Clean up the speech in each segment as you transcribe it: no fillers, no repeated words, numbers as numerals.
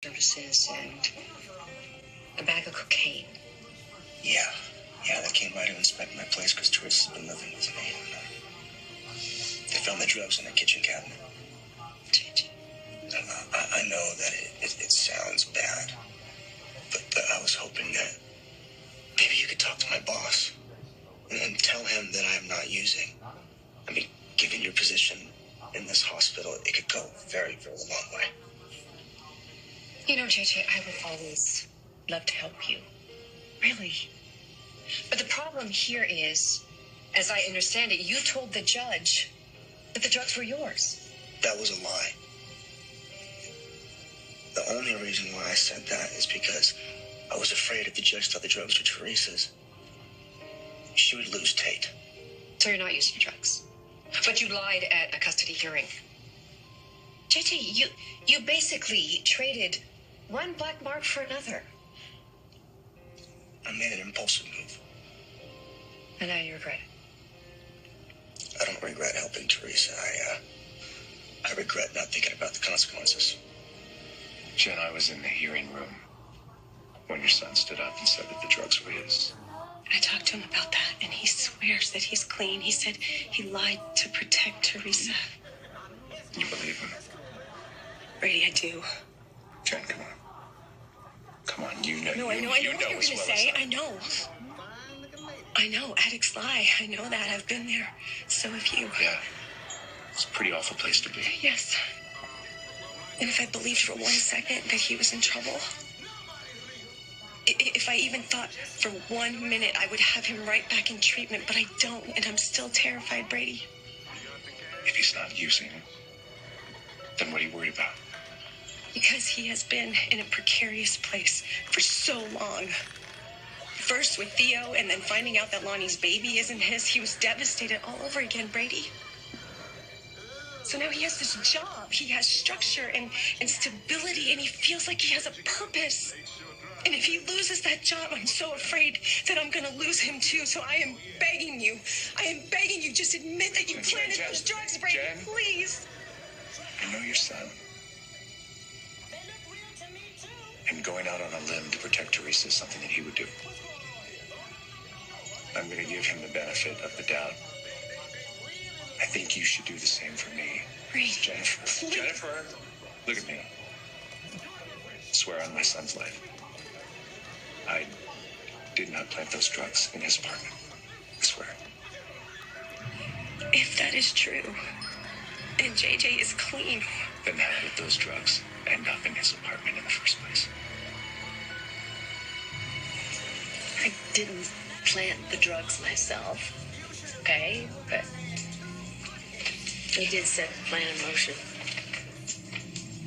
services and a bag of cocaine. Yeah, they came by to inspect my place because Teresa's been living with me. They found the drugs in the kitchen cabinet. I know that it sounds bad, but I was hoping that maybe you could talk to my boss and tell him that I am not using. I mean, given your position in this hospital, it could go very, very long way. You know, JJ, I would always love to help you. Really. But the problem here is, as I understand it, you told the judge that the drugs were yours. That was a lie. The only reason why I said that is because I was afraid if the judge thought the drugs were Teresa's, she would lose Tate. So you're not using drugs. But you lied at a custody hearing. JJ, you basically traded one black mark for another. I made an impulsive move. And now you regret it. I don't regret helping Teresa. I regret not thinking about the consequences. Jen, I was in the hearing room when your son stood up and said that the drugs were his. I talked to him about that, and he swears that he's clean. He said he lied to protect Teresa. You believe him? Brady, I do. Jen, come on. Come on, you know. No, I know what you're going to say. I know. Addicts lie. I know that. I've been there. So have you. Yeah. It's a pretty awful place to be. Yes. And if I believed for 1 second that he was in trouble, if I even thought for 1 minute I would have him right back in treatment, but I don't, and I'm still terrified, Brady. If he's not using, then what are you worried about? Because he has been in a precarious place for so long. First with Theo, and then finding out that Lonnie's baby isn't his, he was devastated all over again, Brady. So now he has this job, he has structure and stability, and he feels like he has a purpose. And if he loses that job, I'm so afraid that I'm going to lose him too. So I am begging you, just admit that you planted those drugs, Brady, Jen, please. I know your son. And going out on a limb to protect Teresa is something that he would do. I'm going to give him the benefit of the doubt. I think you should do the same for me. Brady, Jennifer. please. Jennifer, look at me. Swear on my son's life. I did not plant those drugs in his apartment. I swear. If that is true, and JJ is clean, Then how did those drugs end up in his apartment in the first place? I didn't plant the drugs myself, okay? But you did set the plan in motion.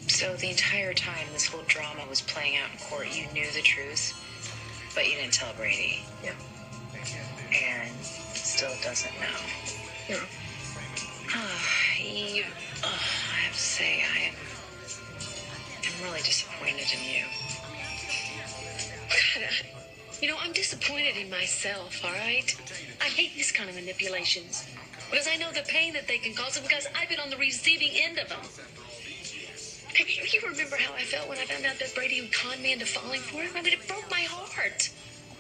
So the entire time this whole drama was playing out in court, you knew the truth, but you didn't tell Brady. Yeah. And still doesn't know. Yeah. I have to say, I'm really disappointed in you. God, I'm disappointed in myself, all right? I hate these kind of manipulations because I know the pain that they can cause because I've been on the receiving end of them. Hey, you remember how I felt when I found out that Brady would con me into falling for him? I mean, it broke my heart.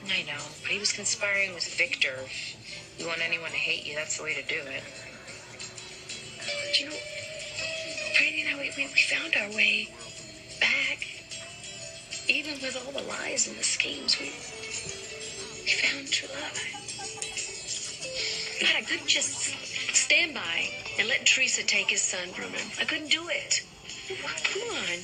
I know, but he was conspiring with Victor. If you want anyone to hate you, that's the way to do it. But Brady and I, we found our way back. Even with all the lies and the schemes, we found true love. God, I couldn't just stand by and let Teresa take his son from him. I couldn't do it. Come on.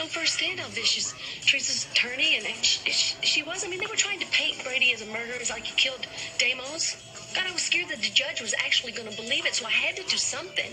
Firsthand how vicious Teresa's attorney and she was. I mean, they were trying to paint Brady as a murderer, as like he killed Damos. God, I was scared that the judge was actually going to believe it, so I had to do something.